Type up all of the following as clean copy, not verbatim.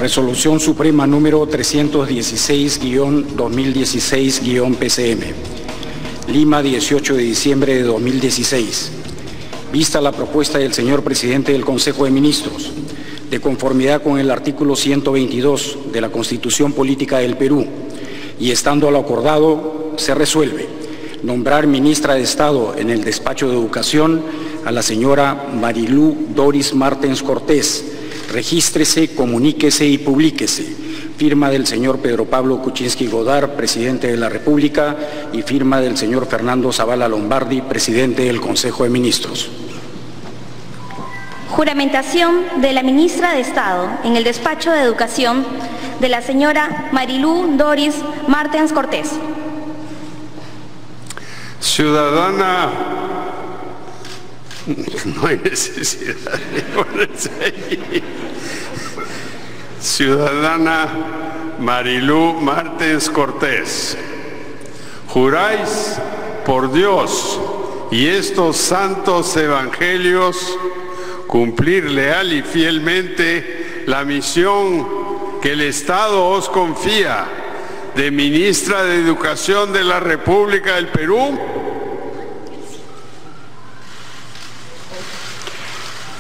Resolución Suprema número 316-2016-PCM. Lima, 18 de diciembre de 2016. Vista la propuesta del señor Presidente del Consejo de Ministros, de conformidad con el artículo 122 de la Constitución Política del Perú, y estando a lo acordado, se resuelve nombrar ministra de Estado en el Despacho de Educación a la señora Marilú Doris Martens Cortés. Regístrese, comuníquese y publíquese. Firma del señor Pedro Pablo Kuczynski Godard, Presidente de la República, y firma del señor Fernando Zavala Lombardi, Presidente del Consejo de Ministros. Juramentación de la ministra de Estado en el Despacho de Educación de la señora Marilú Doris Martens Cortés. Ciudadana, no hay necesidad de ponerse ahí. Ciudadana Marilú Martens Cortés, ¿juráis por Dios y estos santos evangelios cumplir leal y fielmente la misión que el Estado os confía de ministra de Educación de la República del Perú?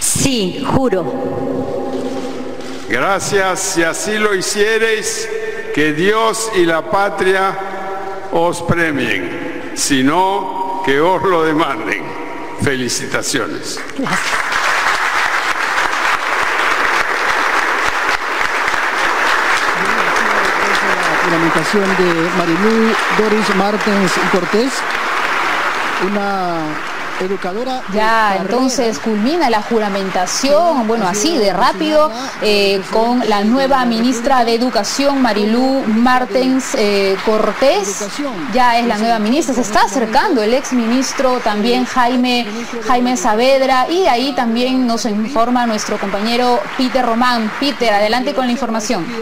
Sí, juro. Gracias, si así lo hiciereis, que Dios y la patria os premien, si no, que os lo demanden. Felicitaciones. Gracias. La juramentación de Marilú Doris Martens Cortés, una educadora. Ya, entonces culmina la juramentación, bueno, así de rápido, con la nueva ministra de Educación, Marilú Martens Cortés. Ya es la nueva ministra, se está acercando el exministro también Jaime Saavedra, y ahí también nos informa nuestro compañero Peter Román. Peter, adelante con la información. Con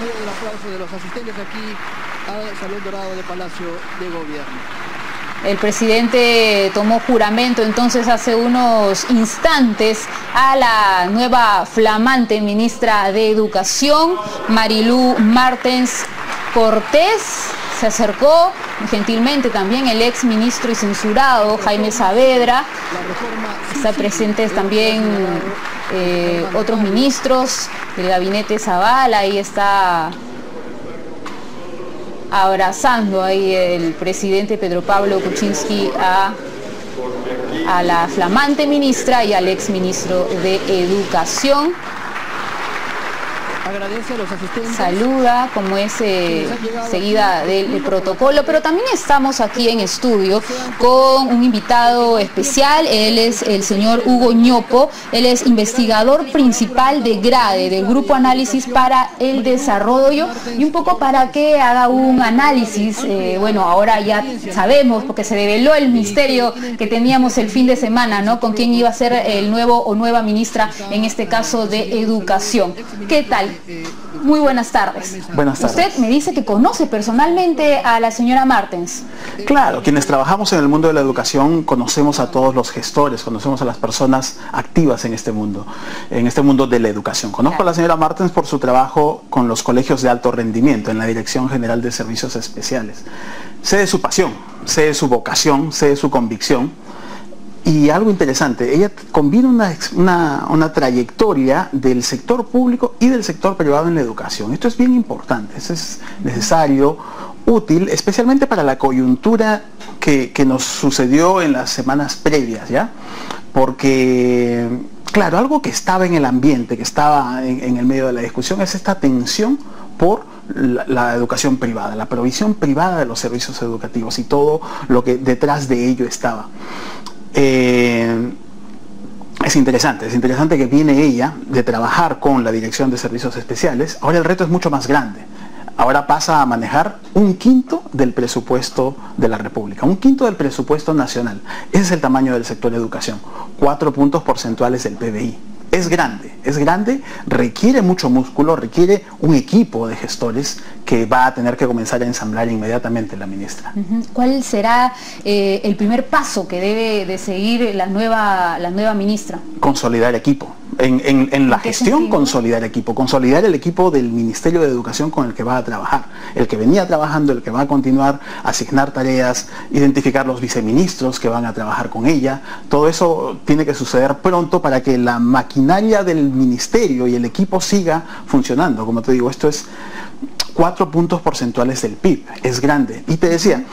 medio del aplauso de los asistentes aquí al Salón Dorado de Palacio de Gobierno. El presidente tomó juramento entonces hace unos instantes a la nueva flamante ministra de Educación, Marilú Martens Cortés. Se acercó gentilmente también el ex ministro y censurado Jaime Saavedra. Está presentes también otros ministros del gabinete Zavala. Ahí está abrazando ahí el presidente Pedro Pablo Kuczynski a la flamante ministra y al ex ministro de Educación. Agradece a los asistentes. Saluda, como es seguida del protocolo, pero también estamos aquí en estudio con un invitado especial. Él es el señor Hugo Ñopo. Él es investigador principal de GRADE, del Grupo Análisis para el Desarrollo, y un poco para que haga un análisis. Bueno, ahora ya sabemos, porque se develó el misterio que teníamos el fin de semana, ¿no? Con quién iba a ser el nuevo o nueva ministra, en este caso de Educación. ¿Qué tal? Muy buenas tardes. Buenas tardes. Usted me dice que conoce personalmente a la señora Martens. Claro, quienes trabajamos en el mundo de la educación conocemos a todos los gestores, conocemos a las personas activas en este mundo de la educación. Conozco a la señora Martens por su trabajo con los colegios de alto rendimiento en la Dirección General de Servicios Especiales. Sé de su pasión, sé de su vocación, sé de su convicción. Y algo interesante, ella combina una trayectoria del sector público y del sector privado en la educación. Esto es bien importante, eso es necesario, útil, especialmente para la coyuntura que nos sucedió en las semanas previas, ¿ya? Porque, claro, algo que estaba en el ambiente, que estaba en el medio de la discusión, es esta tensión por la educación privada, la provisión privada de los servicios educativos y todo lo que detrás de ello estaba. Es interesante que viene ella de trabajar con la Dirección de Servicios Especiales. Ahora el reto es mucho más grande. Ahora pasa a manejar 1/5 del presupuesto de la República, 1/5 del presupuesto nacional. Ese es el tamaño del sector educación, 4 puntos porcentuales del PBI. es grande, requiere mucho músculo, requiere un equipo de gestores que va a tener que comenzar a ensamblar inmediatamente la ministra. ¿Cuál será el primer paso que debe de seguir la nueva ministra? Consolidar equipo. En la gestión, consolidar el equipo del Ministerio de Educación con el que va a trabajar, el que venía trabajando, el que va a continuar, asignar tareas, identificar los viceministros que van a trabajar con ella. Todo eso tiene que suceder pronto para que la maquinaria del ministerio y el equipo siga funcionando. Como te digo, esto es 4 puntos porcentuales del PIB, es grande. Y te decía,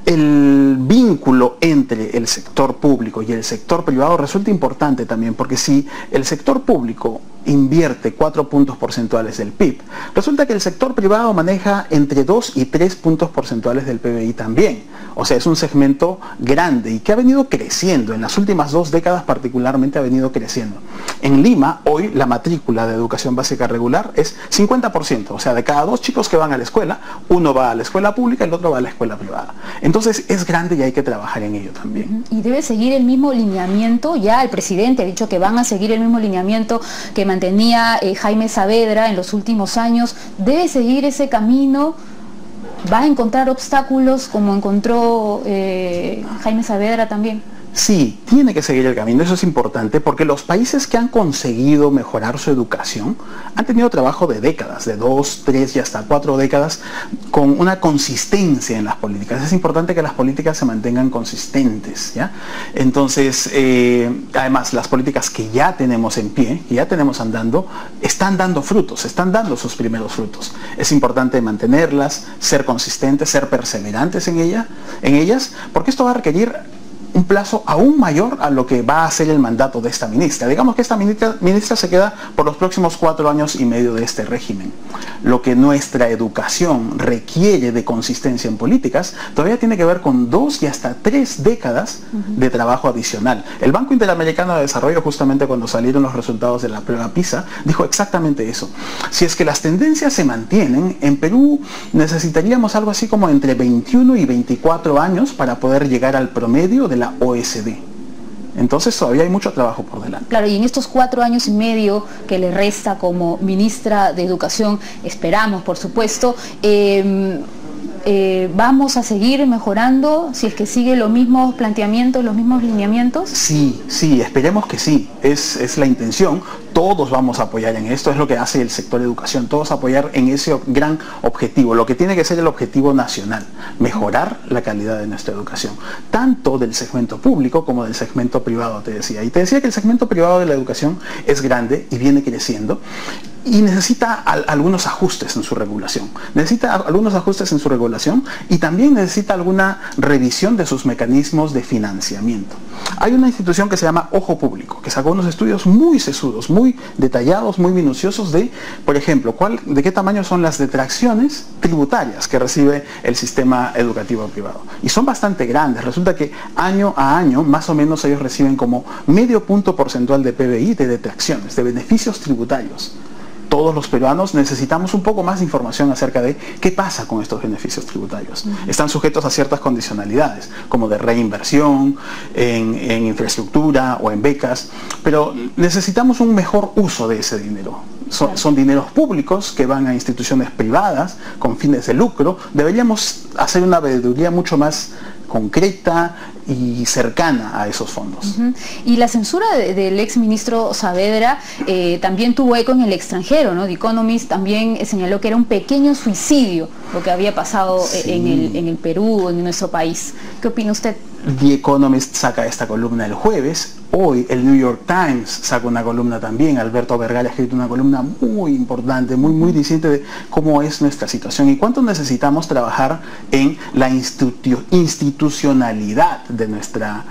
el vínculo entre el sector público y el sector privado resulta importante también, porque si el sector público invierte 4 puntos porcentuales del PIB, resulta que el sector privado maneja entre 2 y 3 puntos porcentuales del PBI también. O sea, es un segmento grande y que ha venido creciendo, en las últimas 2 décadas particularmente ha venido creciendo. En Lima, hoy la matrícula de educación básica regular es 50%, o sea, de cada 2 chicos que van a la escuela, uno va a la escuela pública y el otro va a la escuela privada. Entonces es grande y hay que trabajar en ello también. Y debe seguir el mismo lineamiento, ya el presidente ha dicho que van a seguir el mismo lineamiento que mantenía Jaime Saavedra en los últimos años. Debe seguir ese camino, va a encontrar obstáculos como encontró Jaime Saavedra también. Sí, tiene que seguir el camino, eso es importante, porque los países que han conseguido mejorar su educación han tenido trabajo de décadas, de 2, 3 y hasta 4 décadas, con una consistencia en las políticas. Es importante que las políticas se mantengan consistentes, ¿ya? Entonces, además, las políticas que ya tenemos en pie, que ya tenemos andando, están dando frutos, están dando sus primeros frutos. Es importante mantenerlas, ser consistentes, ser perseverantes en ellas, porque esto va a requerir un plazo aún mayor a lo que va a ser el mandato de esta ministra. Digamos que esta ministra se queda por los próximos 4 años y medio de este régimen. Lo que nuestra educación requiere de consistencia en políticas todavía tiene que ver con 2 y hasta 3 décadas de trabajo adicional. El Banco Interamericano de Desarrollo, justamente cuando salieron los resultados de la prueba PISA, dijo exactamente eso. Si es que las tendencias se mantienen, en Perú necesitaríamos algo así como entre 21 y 24 años para poder llegar al promedio de la OECD. Entonces todavía hay mucho trabajo por delante. Claro, y en estos 4 años y medio que le resta como ministra de Educación, esperamos, por supuesto, ¿vamos a seguir mejorando si es que sigue los mismos planteamientos, los mismos lineamientos? Sí, esperemos que sí, es la intención. Todos vamos a apoyar en esto, es lo que hace el sector educación, todos apoyar en ese gran objetivo, lo que tiene que ser el objetivo nacional, mejorar la calidad de nuestra educación, tanto del segmento público como del segmento privado, te decía. Y te decía que el segmento privado de la educación es grande y viene creciendo, y necesita algunos ajustes en su regulación. Y también necesita alguna revisión de sus mecanismos de financiamiento. Hay una institución que se llama Ojo Público, que sacó unos estudios muy sesudos, muy detallados, muy minuciosos de, por ejemplo, de qué tamaño son las detracciones tributarias que recibe el sistema educativo privado. Y son bastante grandes. Resulta que año a año, más o menos, ellos reciben como medio punto porcentual de PBI de detracciones, de beneficios tributarios. Todos los peruanos necesitamos un poco más de información acerca de qué pasa con estos beneficios tributarios. Están sujetos a ciertas condicionalidades, como de reinversión en infraestructura o en becas, pero necesitamos un mejor uso de ese dinero. Son dineros públicos que van a instituciones privadas con fines de lucro. Deberíamos hacer una veeduría mucho más concreta y cercana a esos fondos. Y la censura del ex ministro Saavedra también tuvo eco en el extranjero, ¿no? The Economist también señaló que era un pequeño suicidio lo que había pasado en el Perú, en nuestro país. ¿Qué opina usted? The Economist saca esta columna el jueves. Hoy el New York Times saca una columna también. Alberto Vergara ha escrito una columna muy importante, muy diciente de cómo es nuestra situación y cuánto necesitamos trabajar en la institucionalidad de nuestra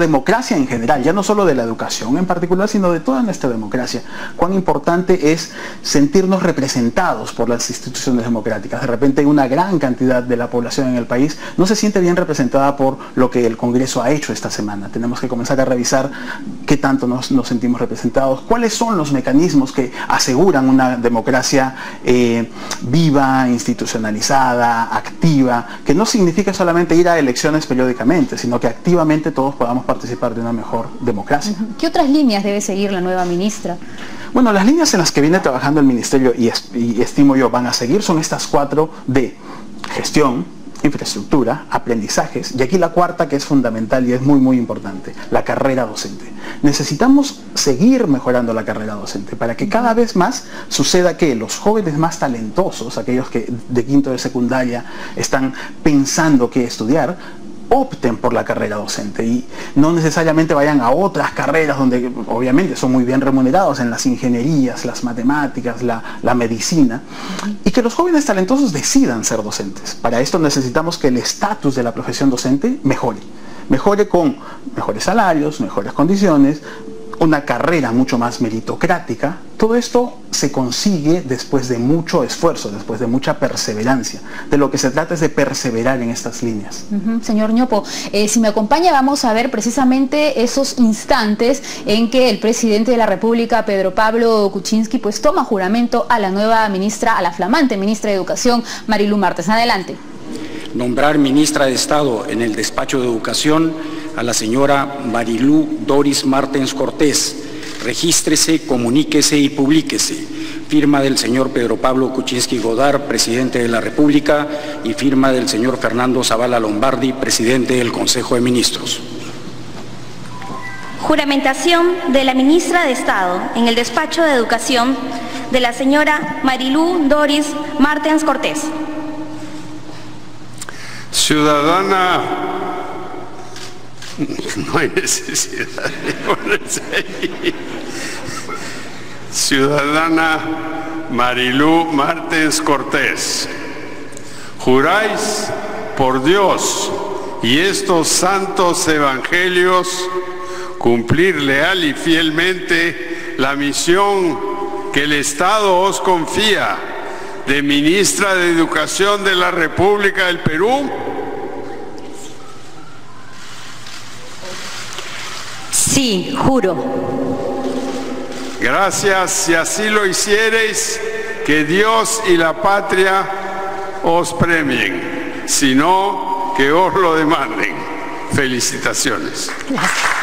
democracia en general, ya no solo de la educación en particular, sino de toda nuestra democracia. Cuán importante es sentirnos representados por las instituciones democráticas. De repente una gran cantidad de la población en el país no se siente bien representada por lo que el Congreso ha hecho esta semana. Tenemos que comenzar a revisar qué tanto nos sentimos representados, cuáles son los mecanismos que aseguran una democracia viva, institucionalizada, activa, que no significa solamente ir a elecciones periódicamente, sino que activamente todos podamos participar de una mejor democracia. ¿Qué otras líneas debe seguir la nueva ministra? Bueno, las líneas en las que viene trabajando el Ministerio y estimo yo van a seguir son estas 4 de gestión, infraestructura, aprendizajes, y aquí la cuarta, que es fundamental y es muy importante, la carrera docente. Necesitamos seguir mejorando la carrera docente para que cada vez más suceda que los jóvenes más talentosos, aquellos que de quinto de secundaria están pensando qué estudiar, opten por la carrera docente y no necesariamente vayan a otras carreras donde obviamente son muy bien remunerados, en las ingenierías, las matemáticas, la medicina, y que los jóvenes talentosos decidan ser docentes. Para esto necesitamos que el estatus de la profesión docente mejore con mejores salarios, mejores condiciones, una carrera mucho más meritocrática. Todo esto se consigue después de mucho esfuerzo, después de mucha perseverancia. De lo que se trata es de perseverar en estas líneas. Señor Ñopo, si me acompaña vamos a ver precisamente esos instantes en que el presidente de la República, Pedro Pablo Kuczynski, pues toma juramento a la nueva ministra, a la flamante ministra de Educación, Marilu Martens. Adelante. Nombrar ministra de Estado en el despacho de Educación a la señora Marilu Doris Martens Cortés. Regístrese, comuníquese y publíquese. Firma del señor Pedro Pablo Kuczynski Godard, presidente de la República, y firma del señor Fernando Zavala Lombardi, presidente del Consejo de Ministros. Juramentación de la ministra de Estado en el despacho de Educación de la señora Marilu Doris Martens Cortés. Ciudadana, no hay necesidad de ponerse ahí. Ciudadana Marilu Martens Cortés, ¿juráis por Dios y estos santos evangelios cumplir leal y fielmente la misión que el Estado os confía de ministra de Educación de la República del Perú? Sí, juro. Gracias, si así lo hiciereis, que Dios y la patria os premien, si no, que os lo demanden. Felicitaciones. Gracias.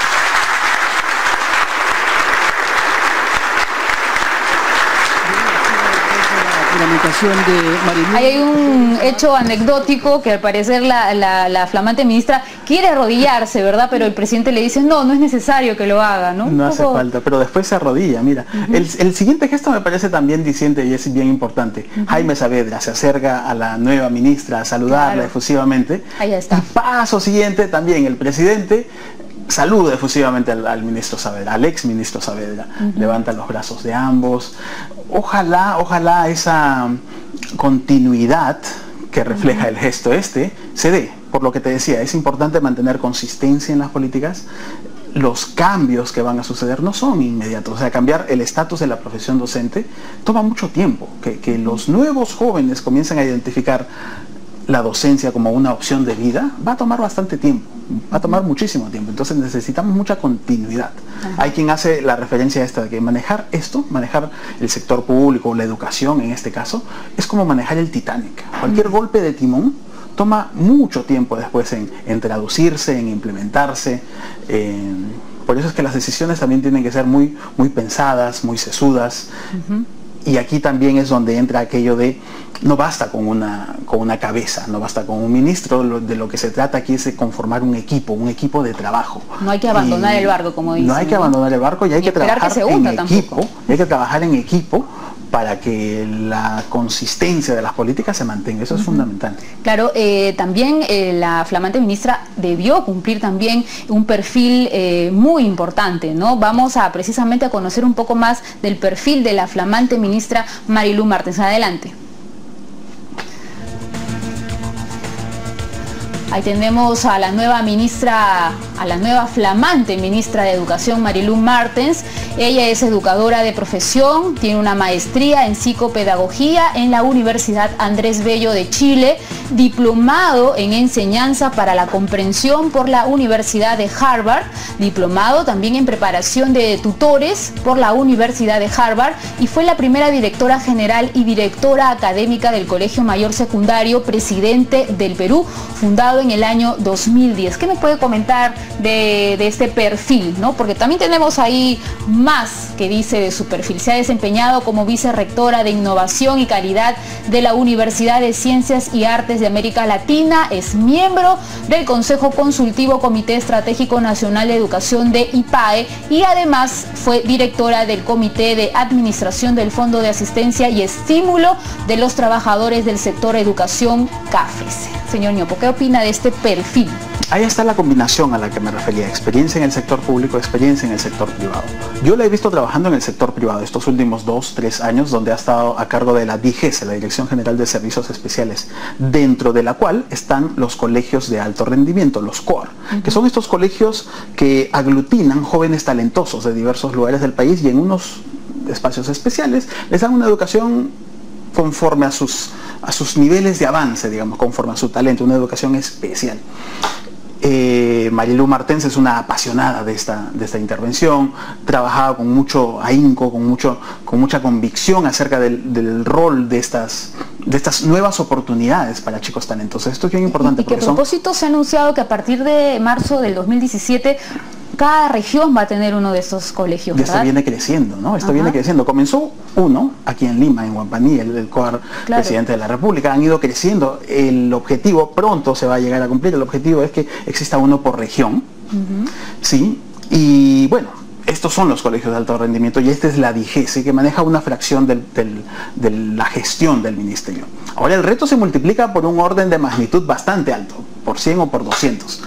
De Marilu. Hay un hecho anecdótico que al parecer la flamante ministra quiere arrodillarse, ¿verdad? Pero el presidente le dice, no es necesario que lo haga, ¿no? No hace falta, pero después se arrodilla, mira. El siguiente gesto me parece también diciente y es bien importante. Jaime Saavedra se acerca a la nueva ministra a saludarla efusivamente. Ahí está. Y paso siguiente también el presidente saluda efusivamente al ministro Saavedra, al ex ministro Saavedra. Levanta los brazos de ambos. Ojalá esa continuidad que refleja el gesto se dé. Por lo que te decía, es importante mantener consistencia en las políticas. Los cambios que van a suceder no son inmediatos. O sea, cambiar el estatus de la profesión docente toma mucho tiempo. Que los nuevos jóvenes comiencen a identificar la docencia como una opción de vida va a tomar bastante tiempo, va a tomar muchísimo tiempo. Entonces necesitamos mucha continuidad. Hay quien hace la referencia a esta de que manejar el sector público, la educación en este caso, es como manejar el Titanic. Cualquier golpe de timón toma mucho tiempo después en traducirse, en implementarse. Por eso es que las decisiones también tienen que ser muy pensadas, muy sesudas. Y aquí también es donde entra aquello de no basta con una cabeza, no basta con un ministro. De lo que se trata aquí es de conformar un equipo de trabajo. No hay que abandonar el barco, como dicen. No hay que abandonar el barco y hay que trabajar en equipo. Hay que trabajar en equipo para que la consistencia de las políticas se mantenga. Eso es fundamental. Claro, también la flamante ministra debió cumplir también un perfil muy importante, ¿no? Vamos precisamente a conocer un poco más del perfil de la flamante ministra Marilu Martens. Adelante. Ahí tenemos a la nueva ministra a la nueva flamante ministra de Educación, Marilu Martens. Ella es educadora de profesión, tiene una maestría en psicopedagogía en la Universidad Andrés Bello de Chile, diplomado en enseñanza para la comprensión por la Universidad de Harvard, diplomado también en preparación de tutores por la Universidad de Harvard, y fue la primera directora general y directora académica del Colegio Mayor Secundario Presidente del Perú, fundado en el año 2010. ¿Qué me puede comentar de este perfil, ¿no? Porque también tenemos ahí más que dice de su perfil. Se ha desempeñado como vicerrectora de Innovación y Calidad de la Universidad de Ciencias y Artes de América Latina, es miembro del Consejo Consultivo Comité Estratégico Nacional de Educación de IPAE y además fue directora del Comité de Administración del Fondo de Asistencia y Estímulo de los Trabajadores del Sector Educación, CAFES. Señor Ñopo, ¿qué opina de este perfil? Ahí está la combinación a la que me refería, experiencia en el sector público, experiencia en el sector privado. Yo la he visto trabajando en el sector privado estos últimos 2-3 años, donde ha estado a cargo de la DIGESE, la Dirección General de Servicios Especiales, dentro de la cual están los colegios de alto rendimiento, los COAR, que son estos colegios que aglutinan jóvenes talentosos de diversos lugares del país y en unos espacios especiales les dan una educación conforme a sus niveles de avance, digamos, conforme a su talento, una educación especial. Marilu Martens es una apasionada de esta intervención, trabajaba con mucho ahínco, con mucha convicción acerca del rol de estas nuevas oportunidades para chicos talentosos. Esto es bien importante. Y que a propósito se ha anunciado que a partir de marzo del 2017 cada región va a tener uno de estos colegios, ¿verdad? Esto viene creciendo, ¿no? Esto viene creciendo. Comenzó uno aquí en Lima, en Huampaní, el COAR Presidente de la República. Han ido creciendo. El objetivo pronto se va a llegar a cumplir. El objetivo es que exista uno por región, ¿sí? Y bueno, estos son los colegios de alto rendimiento y esta es la DIGESE, que maneja una fracción de la gestión del ministerio. Ahora el reto se multiplica por un orden de magnitud bastante alto, por 100 o por 200.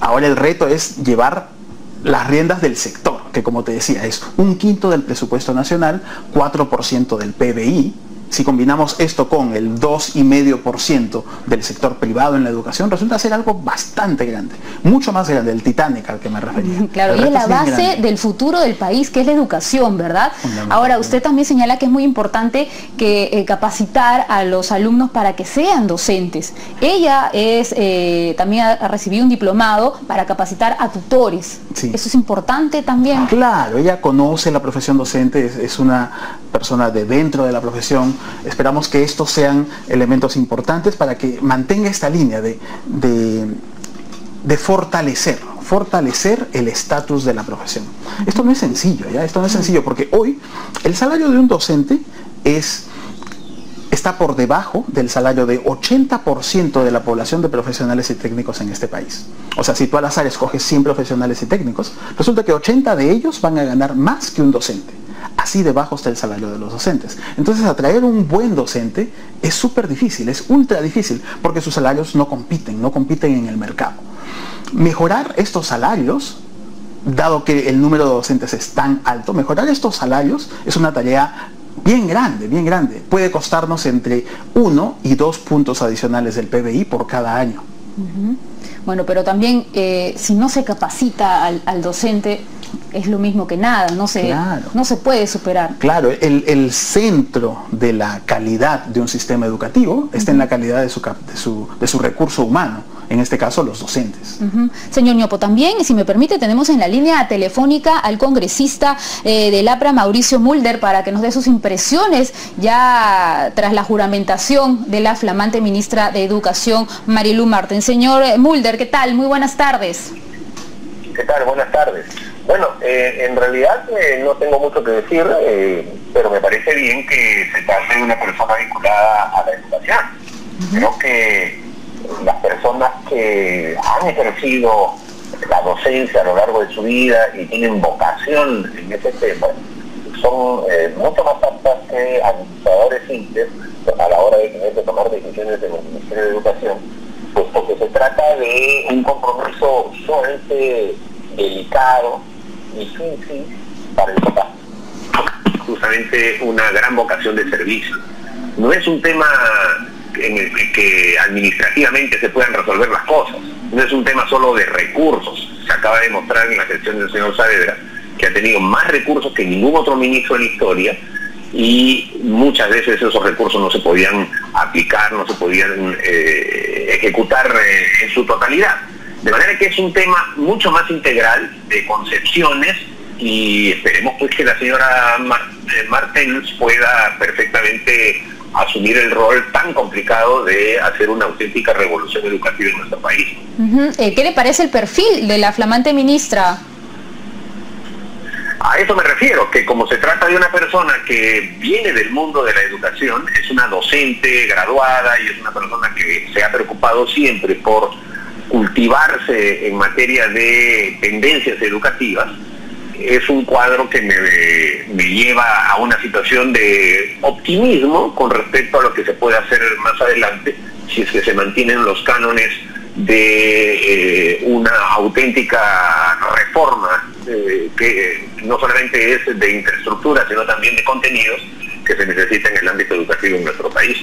Ahora el reto es llevar las riendas del sector, que como te decía es 1/5 del presupuesto nacional, 4% del PBI. Si combinamos esto con el 2,5% del sector privado en la educación, resulta ser algo bastante grande, mucho más grande, el Titanic al que me refería. Claro, y es la base del futuro del país, que es la educación, ¿verdad? Ahora, usted también señala que es muy importante que capacitar a los alumnos para que sean docentes. Ella también ha recibido un diplomado para capacitar a tutores. Sí. Eso es importante también. Claro, ella conoce la profesión docente, es una persona de dentro de la profesión. Esperamos que estos sean elementos importantes para que mantenga esta línea de fortalecer el estatus de la profesión. Esto no es sencillo, ¿ya? Esto no es sencillo porque hoy el salario de un docente está por debajo del salario de 80% de la población de profesionales y técnicos en este país. O sea, si tú al azar escoges 100 profesionales y técnicos, resulta que 80 de ellos van a ganar más que un docente. Así de bajo está el salario de los docentes. Entonces, atraer un buen docente es súper difícil, es ultra difícil, porque sus salarios no compiten en el mercado. Mejorar estos salarios, dado que el número de docentes es tan alto, mejorar estos salarios es una tarea bien grande, bien grande. Puede costarnos entre 1 y 2 puntos adicionales del PBI por cada año. Bueno, pero también si no se capacita al docente, es lo mismo que nada, no se puede superar. Claro, el centro de la calidad de un sistema educativo está en la calidad de su recurso humano, en este caso los docentes. Señor Ñopo, también, si me permite, tenemos en la línea telefónica al congresista del APRA, Mauricio Mulder, para que nos dé sus impresiones ya tras la juramentación de la flamante ministra de Educación, Marilu Martens. Señor Mulder, ¿qué tal? Muy buenas tardes. ¿Qué tal? Buenas tardes. Bueno, en realidad no tengo mucho que decir, pero me parece bien que se trate de una persona vinculada a la educación. Creo que las personas que han ejercido la docencia a lo largo de su vida y tienen vocación en ese tema son mucho más aptas que administradores simples a la hora de tener que tomar decisiones en el Ministerio de Educación, puesto que se trata de un compromiso sumamente delicado, difícil para el papá. Justamente una gran vocación de servicio. No es un tema en el que administrativamente se puedan resolver las cosas. No es un tema solo de recursos. se acaba de demostrar en la gestión del señor Saavedra, que ha tenido más recursos que ningún otro ministro de la historia, y muchas veces esos recursos no se podían aplicar, no se podían ejecutar en su totalidad. De manera que es un tema mucho más integral de concepciones, y esperemos pues que la señora Martens pueda perfectamente asumir el rol tan complicado de hacer una auténtica revolución educativa en nuestro país. ¿Qué le parece el perfil de la flamante ministra? A eso me refiero, que como se trata de una persona que viene del mundo de la educación, es una docente graduada y es una persona que se ha preocupado siempre por cultivarse en materia de tendencias educativas, es un cuadro que me lleva a una situación de optimismo con respecto a lo que se puede hacer más adelante si es que se mantienen los cánones de una auténtica reforma que no solamente es de infraestructura sino también de contenidos que se necesita en el ámbito educativo en nuestro país.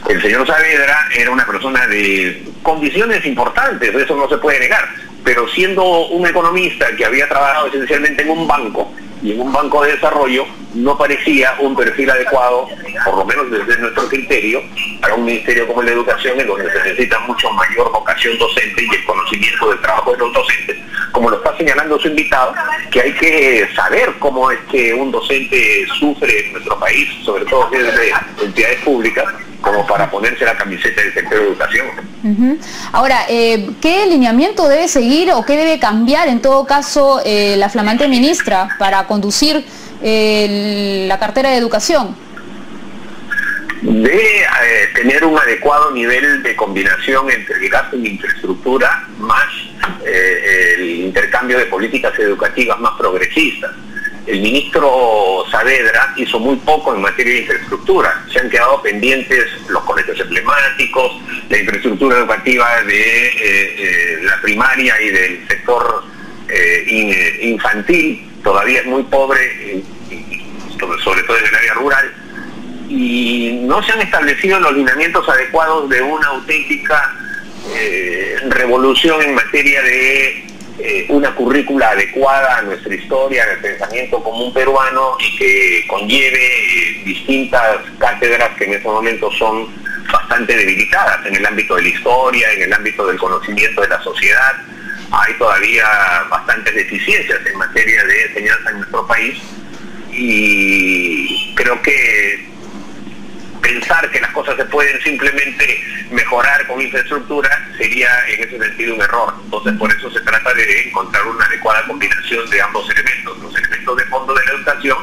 El señor Saavedra era una persona de condiciones importantes, eso no se puede negar, pero siendo un economista que había trabajado esencialmente en un banco, y en un banco de desarrollo, no parecía un perfil adecuado, por lo menos desde nuestro criterio, para un ministerio como el de Educación, en donde se necesita mucho mayor vocación docente y el conocimiento del trabajo de los docentes, como lo está señalando su invitado, que hay que saber cómo es que un docente sufre en nuestro país, sobre todo desde entidades públicas, como para ponerse la camiseta del sector de educación. Ahora, ¿qué lineamiento debe seguir o qué debe cambiar en todo caso la flamante ministra para conducir la cartera de educación? Debe tener un adecuado nivel de combinación entre el gasto en infraestructura más el intercambio de políticas educativas más progresistas. El ministro Saavedra hizo muy poco en materia de infraestructura. Se han quedado pendientes los colegios emblemáticos, la infraestructura educativa de la primaria y del sector infantil, todavía es muy pobre, sobre todo en el área rural, y no se han establecido los lineamientos adecuados de una auténtica revolución en materia de una currícula adecuada a nuestra historia, al pensamiento común peruano, y que conlleve distintas cátedras que en estos momentos son bastante debilitadas en el ámbito de la historia, en el ámbito del conocimiento de la sociedad. Hay todavía bastantes deficiencias en materia de enseñanza en nuestro país, y creo que pensar que las cosas se pueden simplemente mejorar con infraestructura sería en ese sentido un error. Entonces por eso se trata de encontrar una adecuada combinación de ambos elementos, los elementos de fondo de la educación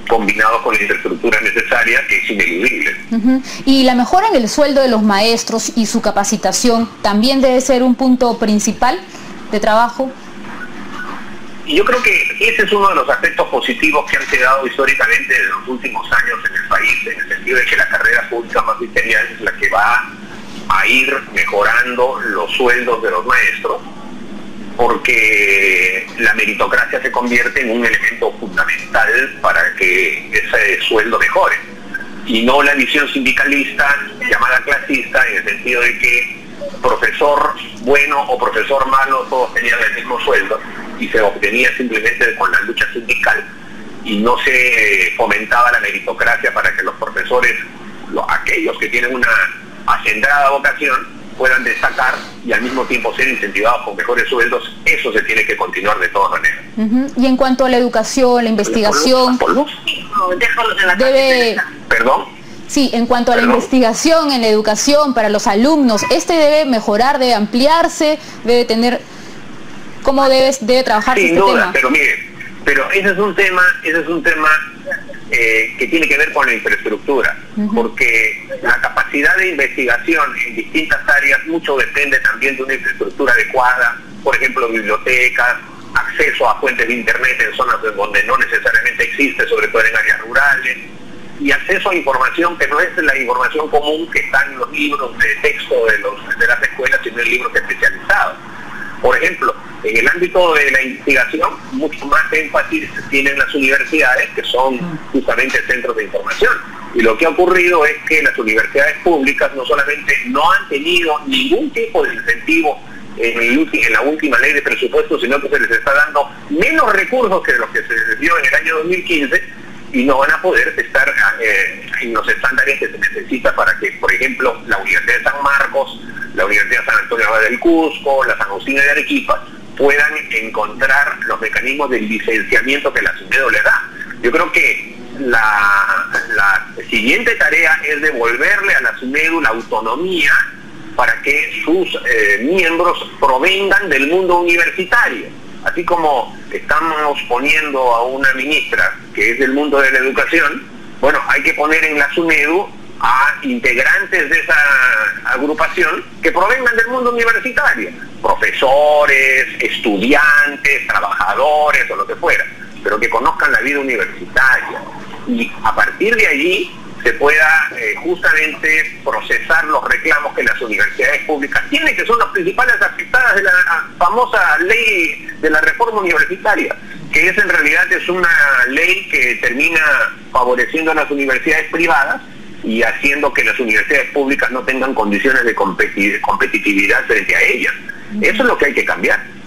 combinados con la infraestructura necesaria, que es ineludible. Y la mejora en el sueldo de los maestros y su capacitación también debe ser un punto principal de trabajo. Y yo creo que ese es uno de los aspectos positivos que han quedado históricamente en los últimos años en el país, en el sentido de que la carrera pública magisterial es la que va a ir mejorando los sueldos de los maestros, porque la meritocracia se convierte en un elemento fundamental para que ese sueldo mejore, y no la visión sindicalista llamada clasista, en el sentido de que profesor bueno o profesor malo todos tenían el mismo sueldo y se obtenía simplemente con la lucha sindical, y no se fomentaba la meritocracia para que los profesores, aquellos que tienen una acendrada vocación, puedan destacar y al mismo tiempo ser incentivados con mejores sueldos. Eso se tiene que continuar de todas maneras. Y en cuanto a la educación, la investigación, debe... ¿Perdón? Sí, en cuanto a la investigación en la educación para los alumnos, debe mejorar, debe ampliarse, debe tener... ¿Cómo debe trabajarse sin este duda, tema? Pero mire, ese es un tema que tiene que ver con la infraestructura, porque la capacidad de investigación en distintas áreas mucho depende también de una infraestructura adecuada, por ejemplo, bibliotecas, acceso a fuentes de internet en zonas donde no necesariamente existe, sobre todo en áreas rurales, y acceso a información que no es la información común que está en los libros de texto de las escuelas, sino en libros especializados. Por ejemplo, en el ámbito de la investigación, mucho más énfasis tienen las universidades, que son justamente centros de información. Y lo que ha ocurrido es que las universidades públicas no solamente no han tenido ningún tipo de incentivo en la última ley de presupuesto, sino que se les está dando menos recursos que los que se les dio en el año 2015 y no van a poder estar en los estándares que se necesita para que, por ejemplo, la Universidad de San Marcos, la Universidad de San Antonio Abad del Cusco, la San Agustín de Arequipa, puedan encontrar los mecanismos de licenciamiento que la SUNEDU le da. Yo creo que la siguiente tarea es devolverle a la SUNEDU la autonomía para que sus miembros provengan del mundo universitario. Así como estamos poniendo a una ministra que es del mundo de la educación, bueno, hay que poner en la SUNEDU a integrantes de esa agrupación que provengan del mundo universitario, profesores, estudiantes, trabajadores o lo que fuera, pero que conozcan la vida universitaria y a partir de allí se pueda justamente procesar los reclamos que las universidades públicas tienen, que son las principales afectadas de la famosa ley de la reforma universitaria, que en realidad es una ley que termina favoreciendo a las universidades privadas y haciendo que las universidades públicas no tengan condiciones de competitividad frente a ellas. Eso es lo que hay que cambiar.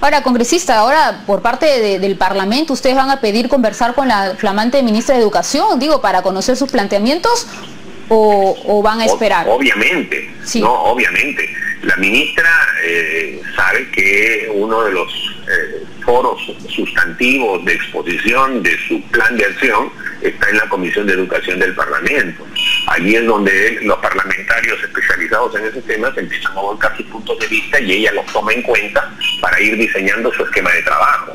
Ahora, congresista, ahora por parte del Parlamento, ¿ustedes van a pedir conversar con la flamante ministra de Educación, digo, para conocer sus planteamientos o van a esperar? Obviamente, sí. No, obviamente. La ministra sabe que uno de los foros sustantivos de exposición de su plan de acción está en la Comisión de Educación del Parlamento. Allí es donde los parlamentarios especializados en ese tema se empiezan a volcar sus puntos de vista y ella los toma en cuenta para ir diseñando su esquema de trabajo.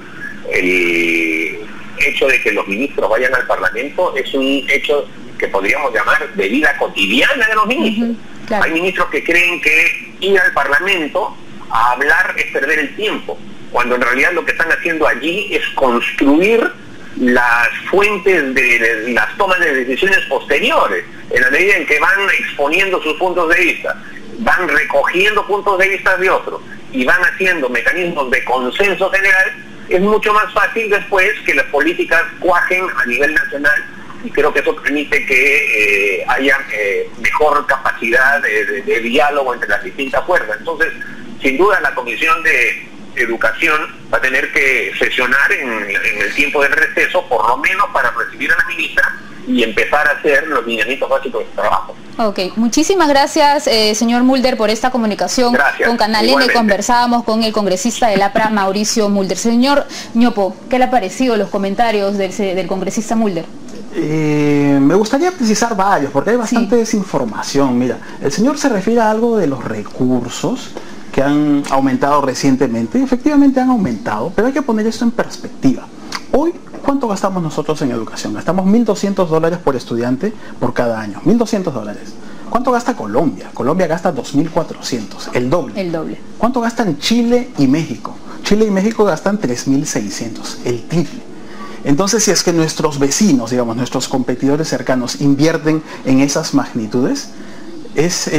El hecho de que los ministros vayan al Parlamento es un hecho que podríamos llamar de vida cotidiana de los ministros. Claro. Hay ministros que creen que ir al Parlamento a hablar es perder el tiempo, cuando en realidad lo que están haciendo allí es construir las fuentes de las tomas de decisiones posteriores, en la medida en que van exponiendo sus puntos de vista, van recogiendo puntos de vista de otros y van haciendo mecanismos de consenso general. Es mucho más fácil después que las políticas cuajen a nivel nacional y creo que eso permite que haya mejor capacidad de diálogo entre las distintas fuerzas. Entonces, sin duda la Comisión de Educación va a tener que sesionar en el tiempo del receso, por lo menos para recibir a la ministra y empezar a hacer los lineamientos básicos de trabajo. Ok, muchísimas gracias, señor Mulder, por esta comunicación. Gracias. Con Canal N conversábamos con el congresista del APRA, Mauricio Mulder. Señor Ñopo, ¿qué le ha parecido los comentarios del congresista Mulder? Me gustaría precisar varios, porque hay bastante desinformación. Mira, el señor se refiere a algo de los recursos que han aumentado recientemente. Efectivamente han aumentado, pero hay que poner esto en perspectiva. Hoy, ¿cuánto gastamos nosotros en educación? Gastamos $1.200 por estudiante por cada año. $1.200. ¿Cuánto gasta Colombia? Colombia gasta 2.400, el doble. El doble. ¿Cuánto gastan Chile y México? Chile y México gastan 3.600, el triple. Entonces, si es que nuestros vecinos, digamos, nuestros competidores cercanos invierten en esas magnitudes, es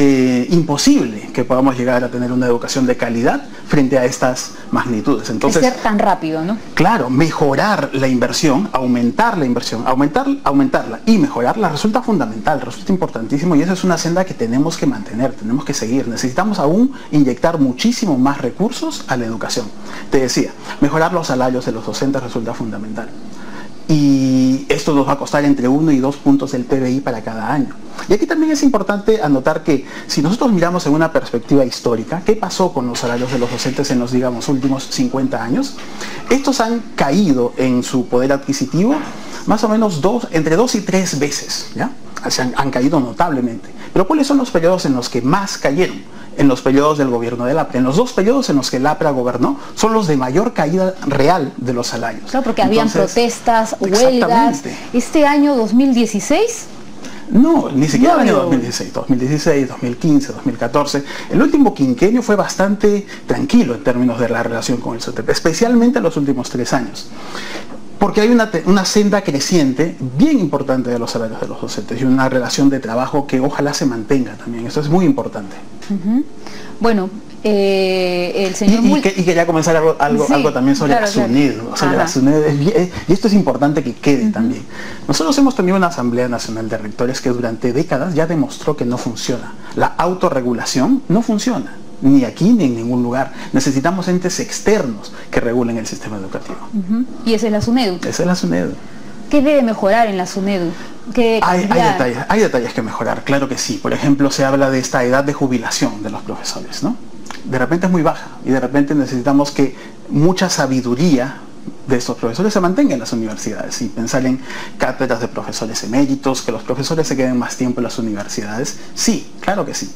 imposible que podamos llegar a tener una educación de calidad frente a estas magnitudes. Entonces, ser tan rápido, ¿no? Claro, mejorar la inversión, aumentar la inversión, aumentarla y mejorarla resulta fundamental, resulta importantísimo, y esa es una senda que tenemos que mantener, tenemos que seguir. Necesitamos aún inyectar muchísimo más recursos a la educación. Te decía, mejorar los salarios de los docentes resulta fundamental. Y esto nos va a costar entre 1 y 2 puntos del PBI para cada año. Y aquí también es importante anotar que si nosotros miramos en una perspectiva histórica, ¿qué pasó con los salarios de los docentes en los, digamos, últimos 50 años? Estos han caído en su poder adquisitivo más o menos entre 2 y 3 veces, ¿ya? Han caído notablemente. Pero ¿cuáles son los periodos en los que más cayeron? En los periodos del gobierno del APRA. En los 2 periodos en los que el APRA gobernó son los de mayor caída real de los salarios. Claro, porque habían protestas, huelgas. ¿Este año 2016? No, ni siquiera el año 2016, 2016, 2015, 2014. El último quinquenio fue bastante tranquilo en términos de la relación con el SOTEP, especialmente en los últimos 3 años. Porque hay una senda creciente bien importante de los salarios de los docentes y una relación de trabajo que ojalá se mantenga también. Eso es muy importante. Bueno, el señor y quería comenzar algo también sobre la SUNEDU. Y esto es importante que quede también. Nosotros hemos tenido una Asamblea Nacional de Rectores que durante décadas ya demostró que no funciona. La autorregulación no funciona. ni aquí ni en ningún lugar. Necesitamos entes externos que regulen el sistema educativo. ¿Y esa es la SUNEDU? Esa es la SUNEDU. ¿Qué debe mejorar en la SUNEDU? Hay detalles que mejorar, claro que sí. Por ejemplo, se habla de esta edad de jubilación de los profesores, ¿no? De repente es muy baja y de repente necesitamos que mucha sabiduría de estos profesores se mantenga en las universidades y pensar en cátedras de profesores eméritos, que los profesores se queden más tiempo en las universidades. Sí, claro que sí.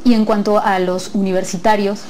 Y en cuanto a los universitarios,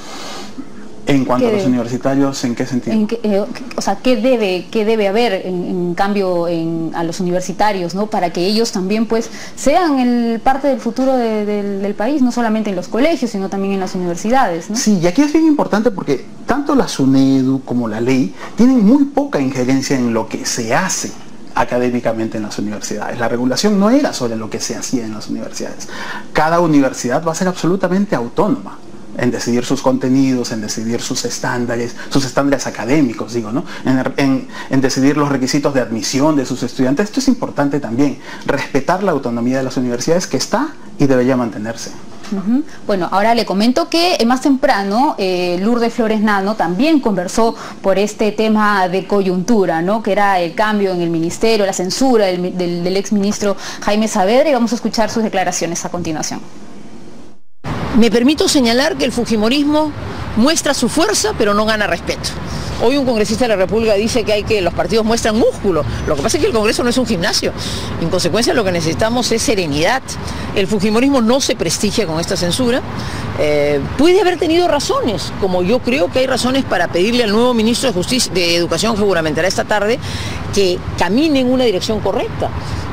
en cuanto a los universitarios, ¿en qué sentido? O sea, ¿qué debe haber en cambio a los universitarios, ¿no? Para que ellos también pues sean parte del futuro del país, no solamente en los colegios, sino también en las universidades, ¿no? Sí, y aquí es bien importante porque tanto la SUNEDU como la ley tienen muy poca injerencia en lo que se hace académicamente en las universidades. La regulación no era sobre lo que se hacía en las universidades. Cada universidad va a ser absolutamente autónoma en decidir sus contenidos, en decidir sus estándares académicos, digo, ¿no? En decidir los requisitos de admisión de sus estudiantes. Esto es importante también, respetar la autonomía de las universidades que está y debería mantenerse. Bueno, ahora le comento que más temprano Lourdes Flores Nano también conversó por este tema de coyuntura, ¿no? Que era el cambio en el ministerio, la censura del exministro Jaime Saavedra, y vamos a escuchar sus declaraciones a continuación. Me permito señalar que el fujimorismo muestra su fuerza, pero no gana respeto. Hoy un congresista de la República dice que los partidos muestran músculo. Lo que pasa es que el Congreso no es un gimnasio. En consecuencia, lo que necesitamos es serenidad. El fujimorismo no se prestigia con esta censura. Puede haber tenido razones, como yo creo que hay razones para pedirle al nuevo ministro de Educación, que juramentará esta tarde, que camine en una dirección correcta.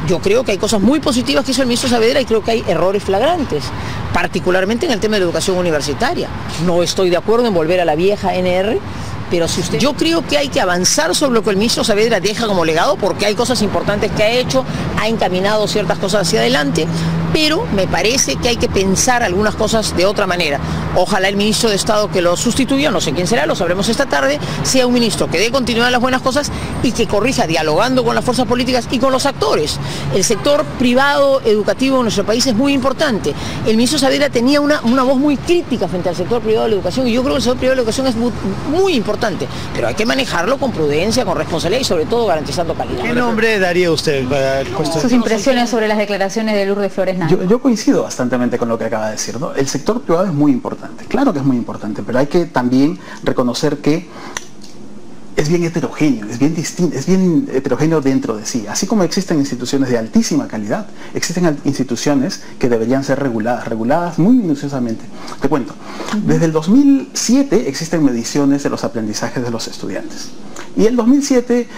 Yo creo que hay cosas muy positivas que hizo el ministro Saavedra y creo que hay errores flagrantes, particularmente en el tema de la educación universitaria. No estoy de acuerdo en volver a la vieja NR, pero yo creo que hay que avanzar sobre lo que el ministro Saavedra deja como legado, porque hay cosas importantes que ha hecho, ha encaminado ciertas cosas hacia adelante, pero me parece que hay que pensar algunas cosas de otra manera. Ojalá el ministro de Estado que lo sustituya, no sé quién será, lo sabremos esta tarde, sea un ministro que dé continuidad a las buenas cosas y que corrija dialogando con las fuerzas políticas y con los actores. El sector privado educativo en nuestro país es muy importante. El ministro Saavedra tenía una voz muy crítica frente al sector privado de la educación y yo creo que el sector privado de la educación es muy importante, pero hay que manejarlo con prudencia, con responsabilidad y sobre todo garantizando calidad. ¿Qué nombre daría usted para el puesto? Sus impresiones sobre las declaraciones de Lourdes Flores Nano. Yo coincido bastantemente con lo que acaba de decir, ¿no? El sector privado es muy importante, claro que es muy importante, pero hay que también reconocer que es bien heterogéneo, es bien distinto, es bien heterogéneo dentro de sí. Así como existen instituciones de altísima calidad, existen instituciones que deberían ser reguladas muy minuciosamente. Te cuento, desde el 2007 existen mediciones de los aprendizajes de los estudiantes. Y en el 2007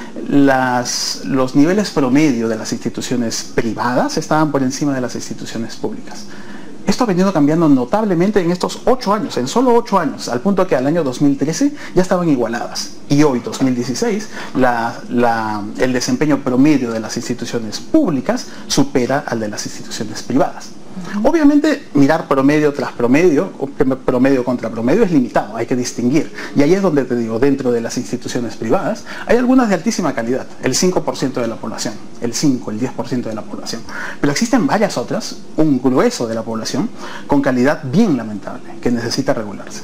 los niveles promedio de las instituciones privadas estaban por encima de las instituciones públicas. Esto ha venido cambiando notablemente en estos 8 años, en solo 8 años, al punto que al año 2013 ya estaban igualadas. Y hoy, 2016, el desempeño promedio de las instituciones públicas supera al de las instituciones privadas. Obviamente, mirar promedio tras promedio, o promedio contra promedio es limitado, hay que distinguir. Y ahí es donde te digo, dentro de las instituciones privadas, hay algunas de altísima calidad, el 5% de la población, el 10% de la población. Pero existen varias otras, un grueso de la población, con calidad bien lamentable, que necesita regularse.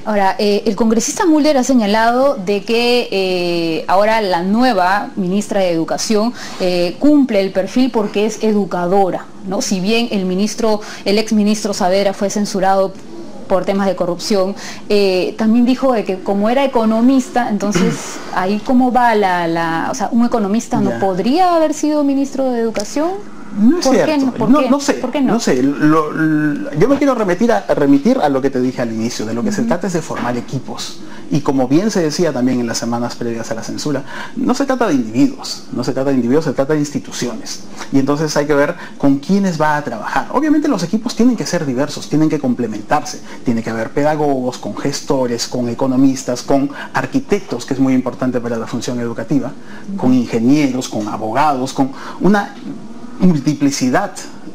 Ahora, el congresista Mulder ha señalado de que ahora la nueva ministra de Educación cumple el perfil porque es educadora, ¿no? Si bien el exministro Saavedra fue censurado por temas de corrupción, también dijo de que como era economista, entonces ahí cómo va o sea, un economista no podría haber sido ministro de Educación. No es cierto, ¿Por qué no? No sé, yo me quiero remitir a lo que te dije al inicio, de lo que se trata es de formar equipos. Y como bien se decía también en las semanas previas a la censura, no se trata de individuos, se trata de instituciones. Y entonces hay que ver con quiénes va a trabajar. Obviamente los equipos tienen que ser diversos, tienen que complementarse. Tiene que haber pedagogos, con gestores, con economistas, con arquitectos, que es muy importante para la función educativa, con ingenieros, con abogados, con una multiplicidad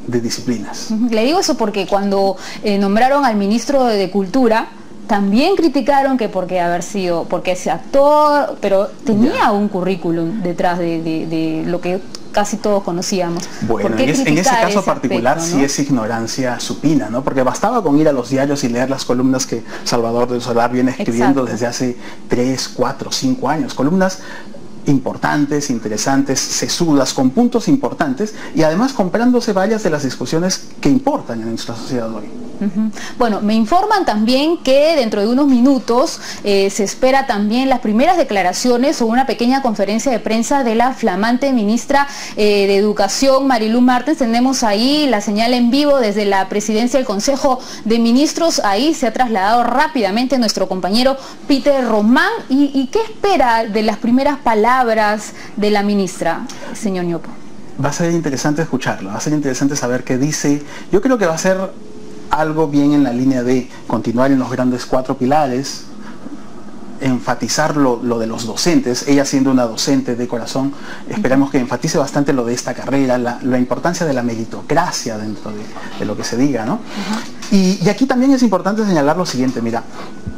de disciplinas. Le digo eso porque cuando nombraron al ministro de Cultura, también criticaron que porque es actor, pero tenía un currículum detrás de lo que casi todos conocíamos. Bueno, en ese caso particular, ¿no? Sí es ignorancia supina, ¿no? Porque bastaba con ir a los diarios y leer las columnas que Salvador del Solar viene escribiendo desde hace 3, 4, 5 años. Columnas importantes, interesantes, sesudas, con puntos importantes y además comprándose varias de las discusiones que importan en nuestra sociedad hoy. Bueno, me informan también que dentro de unos minutos se espera también las primeras declaraciones o una pequeña conferencia de prensa de la flamante ministra de Educación, Marilú Martens. Tenemos ahí la señal en vivo desde la presidencia del Consejo de Ministros. Ahí se ha trasladado rápidamente nuestro compañero Peter Román. ¿Y qué espera de las primeras palabras de la ministra, señor Ñopo? Va a ser interesante escucharlo, va a ser interesante saber qué dice. Yo creo que va a ser algo bien en la línea de continuar en los grandes 4 pilares, enfatizar lo de los docentes. Ella siendo una docente de corazón, esperamos que enfatice bastante lo de esta carrera, la importancia de la meritocracia dentro de lo que se diga, ¿no? Y aquí también es importante señalar lo siguiente, mira,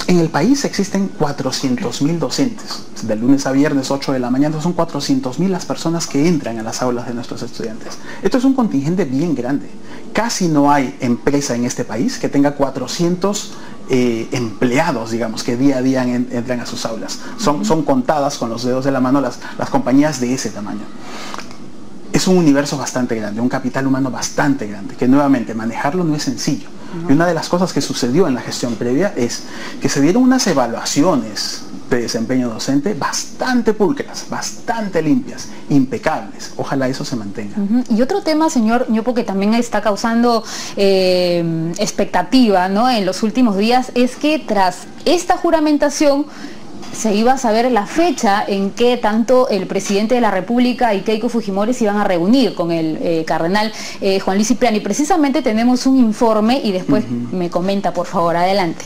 en el país existen 400.000 docentes, de lunes a viernes 8 de la mañana, son 400.000 las personas que entran a las aulas de nuestros estudiantes. Esto es un contingente bien grande. Casi no hay empresa en este país que tenga 400 empleados, digamos, que día a día entran a sus aulas. Son contadas con los dedos de la mano las compañías de ese tamaño. Es un universo bastante grande, un capital humano bastante grande, que nuevamente manejarlo no es sencillo. Y una de las cosas que sucedió en la gestión previa es que se dieron unas evaluaciones de desempeño docente bastante pulcras, bastante limpias, impecables. Ojalá eso se mantenga. Y otro tema, señor Ñopo, que también está causando expectativa, ¿no?, en los últimos días, es que tras esta juramentación se iba a saber la fecha en que tanto el presidente de la República y Keiko Fujimori se iban a reunir con el cardenal Juan Luis Cipriani. Precisamente tenemos un informe y después me comenta, por favor, adelante.